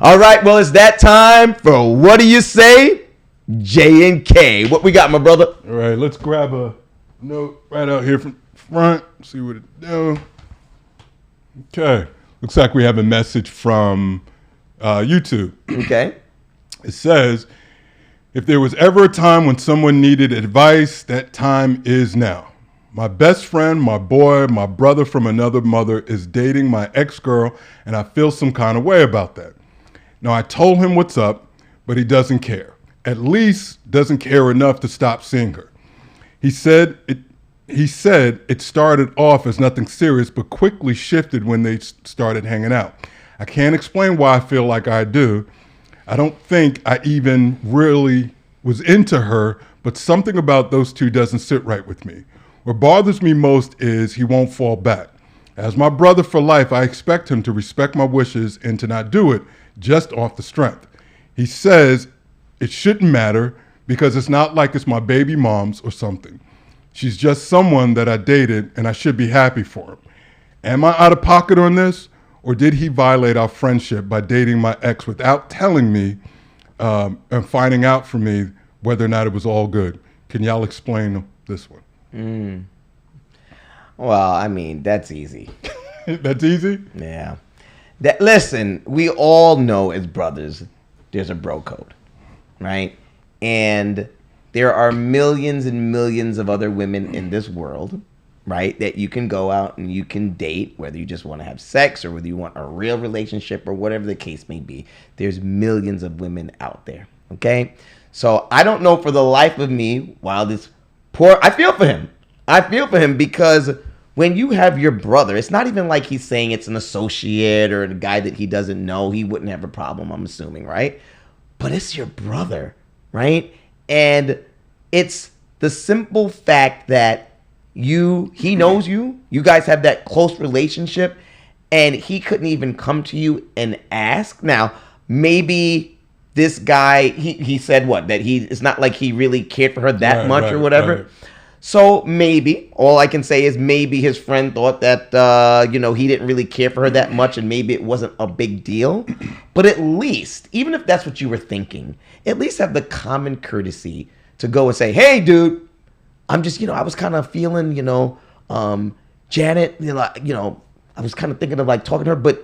All right, well, it's that time for What Do You Say, J and K. What we got, my brother? All right, let's grab a note right out here from front, see what it do. Okay, looks like we have a message from YouTube. Okay. It says, if there was ever a time when someone needed advice, that time is now. My best friend, my boy, my brother from another mother is dating my ex-girl, and I feel some kind of way about that. Now, I told him what's up, but he doesn't care. At least doesn't care enough to stop seeing her. He said it started off as nothing serious, but quickly shifted when they started hanging out. I can't explain why I feel like I do. I don't think I even really was into her, but something about those two doesn't sit right with me. What bothers me most is he won't fall back. As my brother for life, I expect him to respect my wishes and to not do it just off the strength. He says it shouldn't matter because it's not like it's my baby mom's or something. She's just someone that I dated and I should be happy for him. Am I out of pocket on this? Or did he violate our friendship by dating my ex without telling me and finding out from me whether or not it was all good? Can y'all explain this one? Well, I mean, that's easy. That's easy? Yeah. Listen, we all know as brothers, there's a bro code, right? And there are millions and millions of other women in this world, right, that you can go out and you can date, whether you just want to have sex or whether you want a real relationship or whatever the case may be. There's millions of women out there, okay? So I don't know for the life of me, while this poor, I feel for him. I feel for him because when you have your brother, it's not even like he's saying it's an associate or a guy that he doesn't know. He wouldn't have a problem, I'm assuming, right? But it's your brother, right? And it's the simple fact that he knows you guys have that close relationship, and he couldn't even come to you and ask. Now, maybe this guy, he said what? That it's not like he really cared for her that much or whatever. Right. So maybe, all I can say is maybe his friend thought that, he didn't really care for her that much and maybe it wasn't a big deal. But at least, even if that's what you were thinking, at least have the common courtesy to go and say, hey, dude, I'm just, I was kind of feeling, Janet, I was kind of thinking of like talking to her, but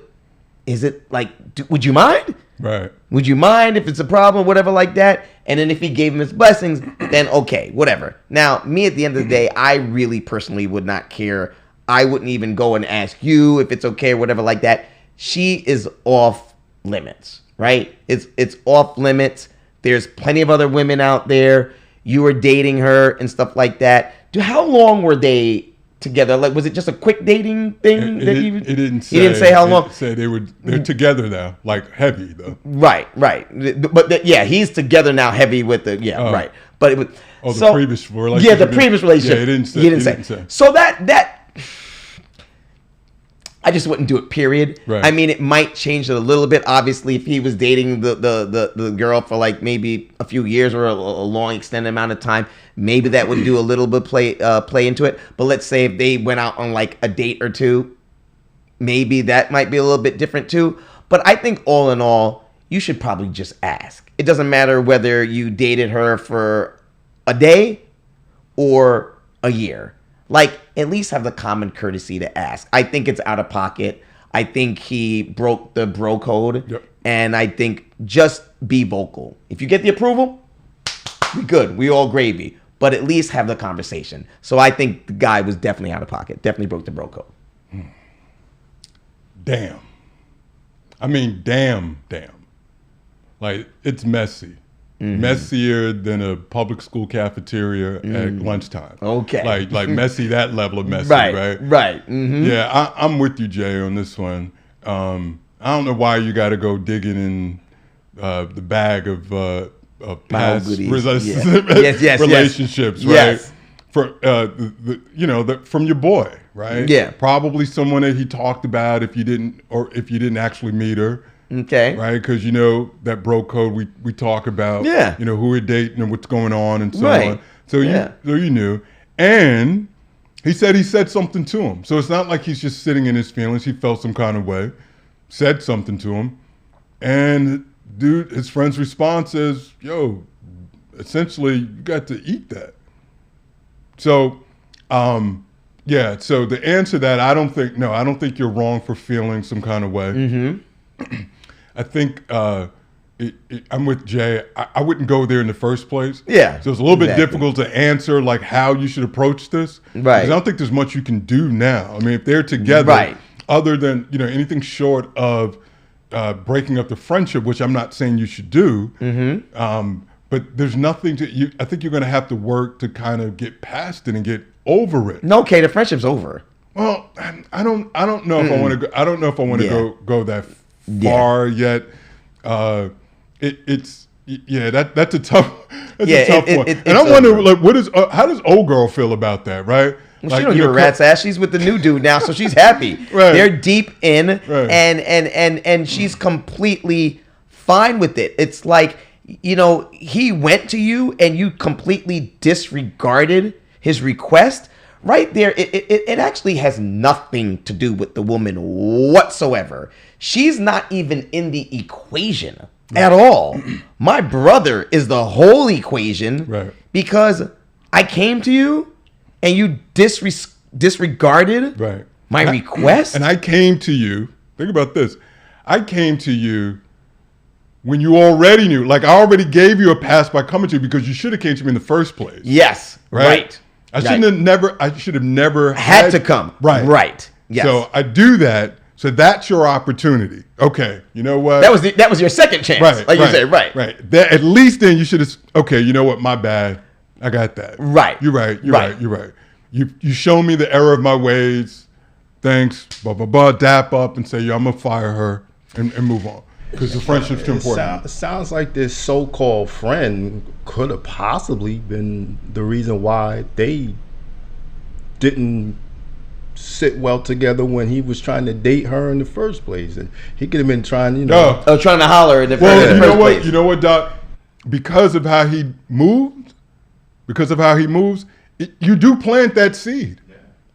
is it like, would you mind? Right. Would you mind if it's a problem, whatever like that? And then if he gave him his blessings, then okay, whatever. Now, me at the end of the day, I really personally would not care. I wouldn't even go and ask you if it's okay or whatever like that. She is off limits, right? It's off limits. There's plenty of other women out there. You were dating her and stuff like that. How long were they together? Like, was it just a quick dating thing? It didn't say. He didn't say how long. It said they're together now, like heavy though. Right. But he's together now, heavy with the right. But it was the previous relationship. Yeah, the previous relationship. Yeah, he didn't say. So that I just wouldn't do it, period. Right. I mean, it might change it a little bit. Obviously, if he was dating the girl for like maybe a few years or a long extended amount of time, maybe that would do a little bit play into it. But let's say if they went out on like a date or two, maybe that might be a little bit different too. But I think all in all, you should probably just ask. It doesn't matter whether you dated her for a day or a year. Like, at least have the common courtesy to ask. I think it's out of pocket. I think he broke the bro code. Yep. And I think just be vocal. If you get the approval, we good. We all gravy. But at least have the conversation. So I think the guy was definitely out of pocket. Definitely broke the bro code. Damn. I mean, damn. Like, it's messy. Mm-hmm. Messier than a public school cafeteria at lunchtime. Okay. Like messy, that level of messy, right? Mm-hmm. Yeah, I'm with you, Jay, on this one. I don't know why you got to go digging in the bag of past relationships, right? Yes. For from your boy, right? Yeah. Probably someone that he talked about if you didn't actually meet her. Okay. Right, because that bro code we talk about. Yeah. Who we're dating and what's going on and so right. on. So you knew, and he said something to him. So it's not like he's just sitting in his feelings. He felt some kind of way, said something to him, And dude, his friend's response is, yo, essentially, you got to eat that. So, yeah, so the answer to that, I don't think you're wrong for feeling some kind of way. Mm-hmm. I think I'm with Jay. I wouldn't go there in the first place. Yeah. So it's a little bit difficult to answer like how you should approach this. Right. Because I don't think there's much you can do now. I mean, if they're together, right. other than, anything short of breaking up the friendship, which I'm not saying you should do, but there's nothing I think you're going to have to work to kind of get past it and get over it. No, okay, the friendship's over. Well, I don't know if I want to go. I don't know if I want to go that far yet. That's a tough one. And I wonder, like, how does old girl feel about that, right? Well, like, she don't give a rat's ass. She's with the new dude now, so she's happy. Right. They're deep in, right. and she's completely fine with it. It's like, he went to you and you completely disregarded his request. Right there, it actually has nothing to do with the woman whatsoever. She's not even in the equation at all. My brother is the whole equation, right. Because I came to you and you disregarded right. my request. And I came to you. Think about this. I came to you when you already knew. Like, I already gave you a pass by coming to you because you should have came to me in the first place. Yes, right. I should have never had to come. Right. Yes. So I do that. So that's your opportunity. Okay. You know what? That was your second chance. Right. Like you said, right. Right. At least then you should have. Okay. You know what? My bad. I got that. Right. You're right. You're right. You show me the error of my ways. Thanks. Blah blah blah. Dap up and say, yo, I'm gonna fire her and move on. Because the friendship's too important. It sounds like this so-called friend could have possibly been the reason why they didn't sit well together when he was trying to date her in the first place. And he could have been trying, trying to holler in the first place. You know what, Doc? Because of how he moves, you do plant that seed.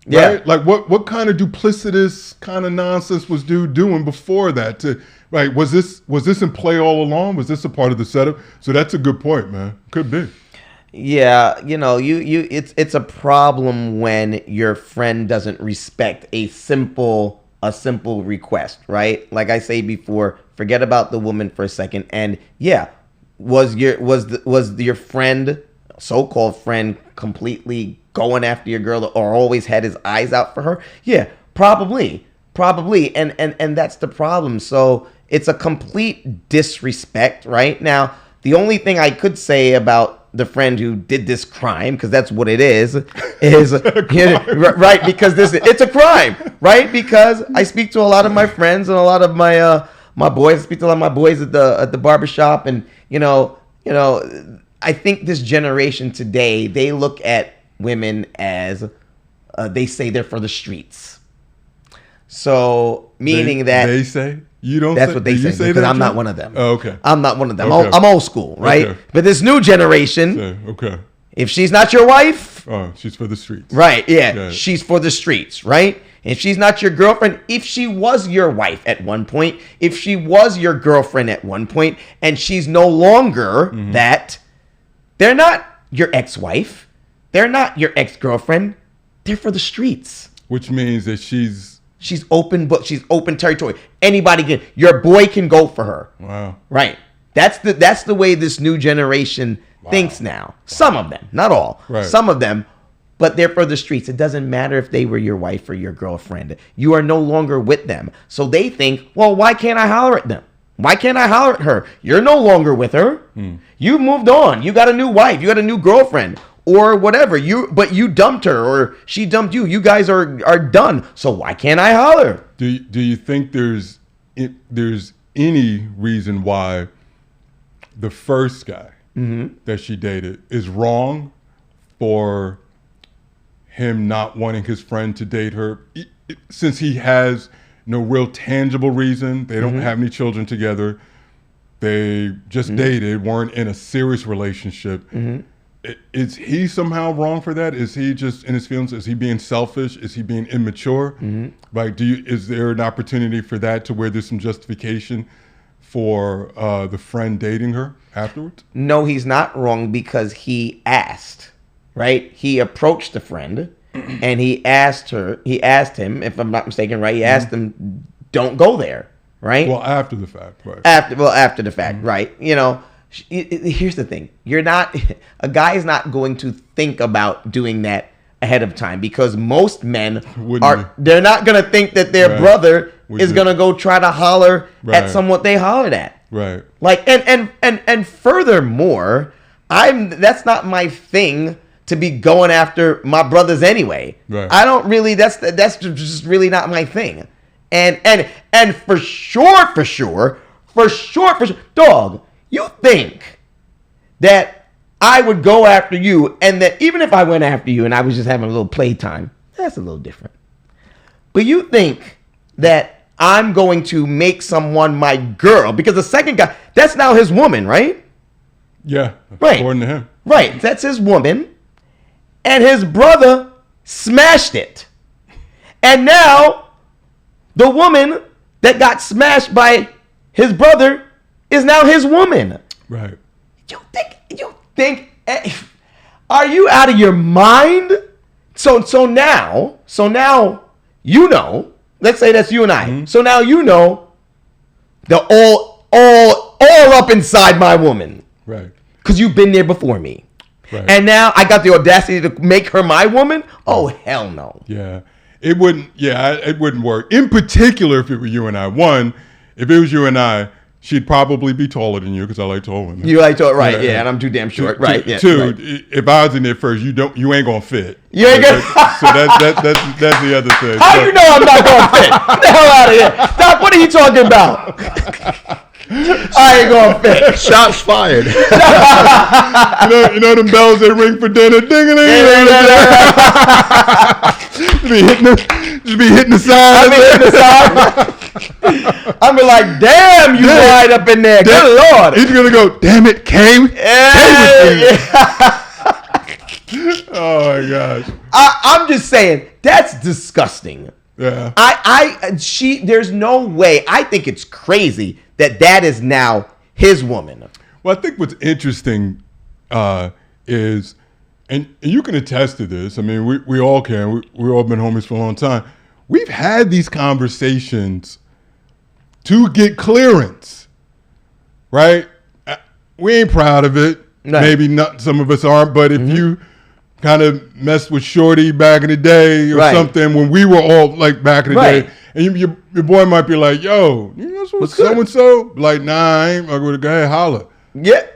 Yeah. Right? Like what kind of duplicitous kind of nonsense was dude doing before that? Right? Was this in play all along? Was this a part of the setup? So that's a good point, man. Could be. Yeah, it's a problem when your friend doesn't respect a simple request, right? Like I say before, forget about the woman for a second. And yeah, was your friend, so-called friend, completely going after your girl or always had his eyes out for her? Yeah, probably. And that's the problem. So it's a complete disrespect, right? Now, the only thing I could say about the friend who did this crime, because that's what it is right? Because it's a crime, right? Because I speak to a lot of my friends and a lot of my boys. I speak to a lot of my boys at the barbershop, and I think this generation today, they look at women as they say they're for the streets. So meaning that they say. You don't. That's what they say because I'm not one of them. Oh, okay. I'm not one of them. Okay. I'm old school, right? Okay. But this new generation, okay. If she's not your wife, she's for the streets, right? Yeah, she's for the streets, right? If she's not your girlfriend, if she was your wife at one point, if she was your girlfriend at one point, and she's no longer that, they're not your ex-wife, they're not your ex-girlfriend, they're for the streets. Which means that she's open book. She's open territory. Anybody can. Your boy can go for her. Wow. Right. That's the way this new generation thinks now. Some of them, not all. Right. Some of them, but they're for the streets. It doesn't matter if they were your wife or your girlfriend. You are no longer with them. So they think, well, why can't I holler at them? Why can't I holler at her? You're no longer with her. You moved on. You got a new wife. You got a new girlfriend. Or whatever, but you dumped her or she dumped you. You guys are done. So why can't I holler? Do you think there's any reason why the first guy that she dated is wrong for him not wanting his friend to date her, since he has no real tangible reason? They don't have any children together. They just dated, weren't in a serious relationship. Is he somehow wrong for that? Is he just in his feelings? Is he being selfish? Is he being immature? Like, is there an opportunity for that to where there's some justification for the friend dating her afterwards? No, he's not wrong because he asked, right? He approached the friend and he asked him, if I'm not mistaken, right? He asked him, don't go there, right? Well, after the fact, right? After the fact, right? You know, here's the thing. A guy is not going to think about doing that ahead of time because most men they're not going to think that their brother is going to go try to holler at someone they hollered at. Right. Like, and furthermore, that's not my thing to be going after my brothers anyway. Right. I don't really, that's just really not my thing. And for sure, dog, you think that I would go after you, and that even if I went after you and I was just having a little playtime, that's a little different. But you think that I'm going to make someone my girl because the second guy, that's now his woman, right? Yeah, right. According to him. Right, that's his woman. And his brother smashed it. And now the woman that got smashed by his brother is now his woman. Right. You think, are you out of your mind? So now, you know, let's say that's you and I. Mm-hmm. So now you know the all up inside my woman. Right. Because you've been there before me. Right. And now I got the audacity to make her my woman? Oh, hell no. Yeah. It wouldn't work. In particular, if it were you and I. One, if it was you and I, she'd probably be taller than you because I like tall women. You like tall, right? Yeah, and I'm too damn short, right? Yeah. Two, right. If I was in there first, you ain't gonna fit. You ain't gonna. So that's the other thing. How you know I'm not gonna fit? Get the hell out of here! Doc, what are you talking about? I ain't gonna fit. Shots fired. you know them bells they ring for dinner. Ding a Just be hitting the side. I'm be like, damn, you right up in there. Good Lord. He's gonna go, damn it, came. Oh my gosh. I'm just saying, that's disgusting. Yeah. There's no way. I think it's crazy that is now his woman. Well, I think what's interesting is, and you can attest to this. I mean, we all can. We've all been homies for a long time. We've had these conversations to get clearance, right? We ain't proud of it. No. Maybe not. Some of us aren't. But if you kind of messed with Shorty back in the day or something, when we were all like back in the day, and your boy might be like, "Yo, you know what's so and so?" Like, "Nah, I ain't." I go to go, "Hey, holla." Yeah.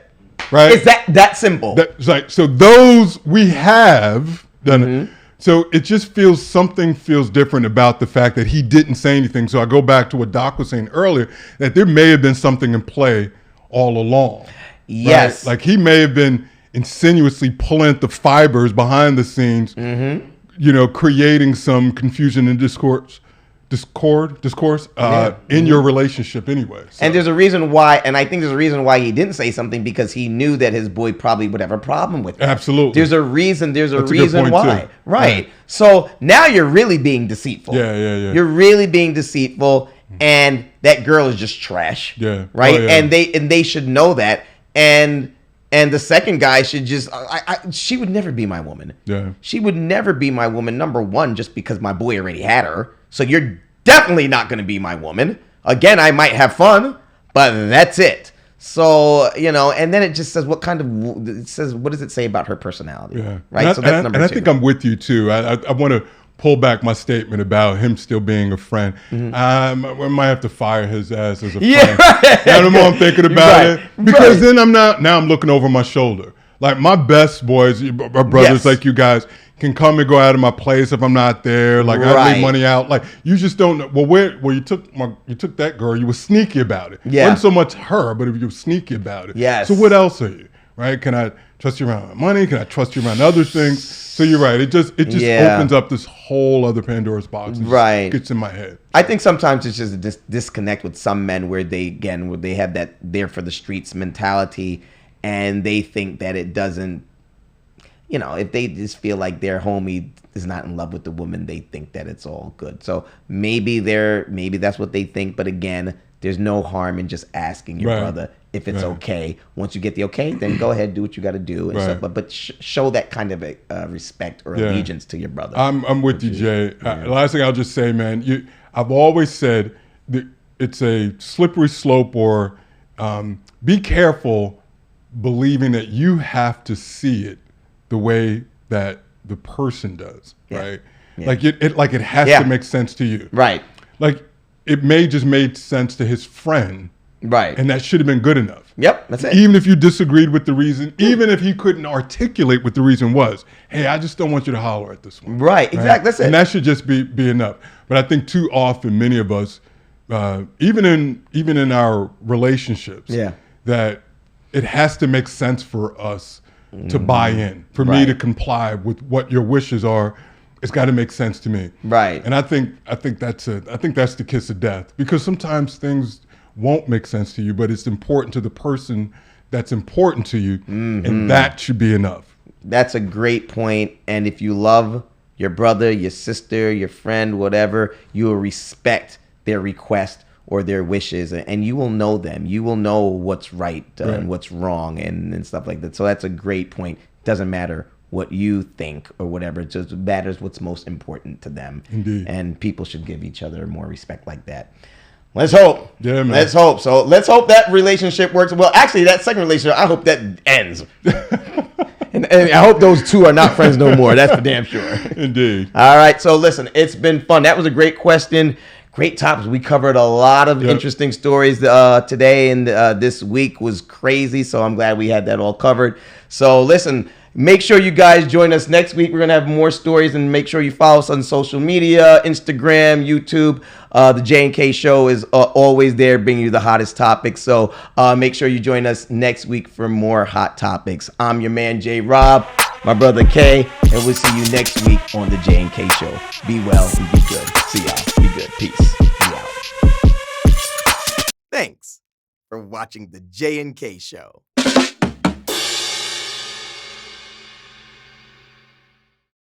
Right. It's that simple. That's like, so those we have done it. So it just something feels different about the fact that he didn't say anything. So I go back to what Doc was saying earlier, that there may have been something in play all along. Yes. Right? Like he may have been insinuously pulling at the fibers behind the scenes, creating some confusion and discourse in your relationship anyway. So. And there's a reason why, and I think there's a reason why he didn't say something, because he knew that his boy probably would have a problem with that. Absolutely. There's a reason why. Too. Right. Yeah. So now you're really being deceitful. Yeah. You're really being deceitful, and that girl is just trash. Yeah. Right? Oh, yeah. And they should know that. And the second guy should just, she would never be my woman. Yeah. She would never be my woman, number one, just because my boy already had her. So you're definitely not going to be my woman. Again, I might have fun, but that's it. So, and then it just says what does it say about her personality? Yeah. Right. And so that's number two. And I think I'm with you too. I want to pull back my statement about him still being a friend. We might have to fire his ass as a friend. Right. And the more I'm thinking about it, because then I'm looking over my shoulder. Like my best boys, my brothers like you guys, can come and go out of my place if I'm not there. Like I leave money out. Like you just don't know. Well, you took that girl. You were sneaky about it. Yeah. It wasn't so much her, but if you were sneaky about it. Yes. So what else are you? Right? Can I trust you around money? Can I trust you around other things? So you're right. It just opens up this whole other Pandora's box. It gets in my head. I think sometimes it's just a disconnect with some men where they have that there for the streets mentality, and they think that it doesn't. If they just feel like their homie is not in love with the woman, they think that it's all good. So maybe that's what they think. But again, there's no harm in just asking your brother if it's okay. Once you get the okay, then go ahead, do what you got to do. And stuff. But show that kind of respect or allegiance to your brother. I'm with you, Jay. Last thing I'll just say, man, I've always said that it's a slippery slope, or be careful believing that you have to see it the way that the person does, right? Yeah. Like it has to make sense to you, right? Like it may just made sense to his friend, right? And that should have been good enough. Yep, that's it. Even if you disagreed with the reason, even if he couldn't articulate what the reason was, hey, I just don't want you to holler at this one. Right, exactly. That's it. And that should just be enough. But I think too often, many of us, even in our relationships, that it has to make sense for us to buy in, for me to comply with what your wishes are. It's got to make sense to me, right? And I think that's the kiss of death, because sometimes things won't make sense to you, but it's important to the person that's important to you, and that should be enough. That's a great point. And if you love your brother, your sister, your friend, whatever, you will respect their request or their wishes, and you will know them. You will know what's right and what's wrong and stuff like that. So that's a great point. Doesn't matter what you think or whatever. It just matters what's most important to them. Indeed. And people should give each other more respect like that. Let's hope. Yeah, man. Let's hope. So let's hope that relationship works. Well, actually, that second relationship, I hope that ends. And I hope those two are not friends no more. That's for damn sure. Indeed. All right. So listen, it's been fun. That was a great question. Great topics. We covered a lot of interesting stories today, and this week was crazy. So I'm glad we had that all covered. So listen, make sure you guys join us next week. We're going to have more stories, and make sure you follow us on social media, Instagram, YouTube. The J&K Show is always there bringing you the hottest topics. So make sure you join us next week for more hot topics. I'm your man, J. Rob, my brother K, and we'll see you next week on the J&K Show. Be well and be good. See y'all. Be good. Peace. Be out. Thanks for watching the J&K Show.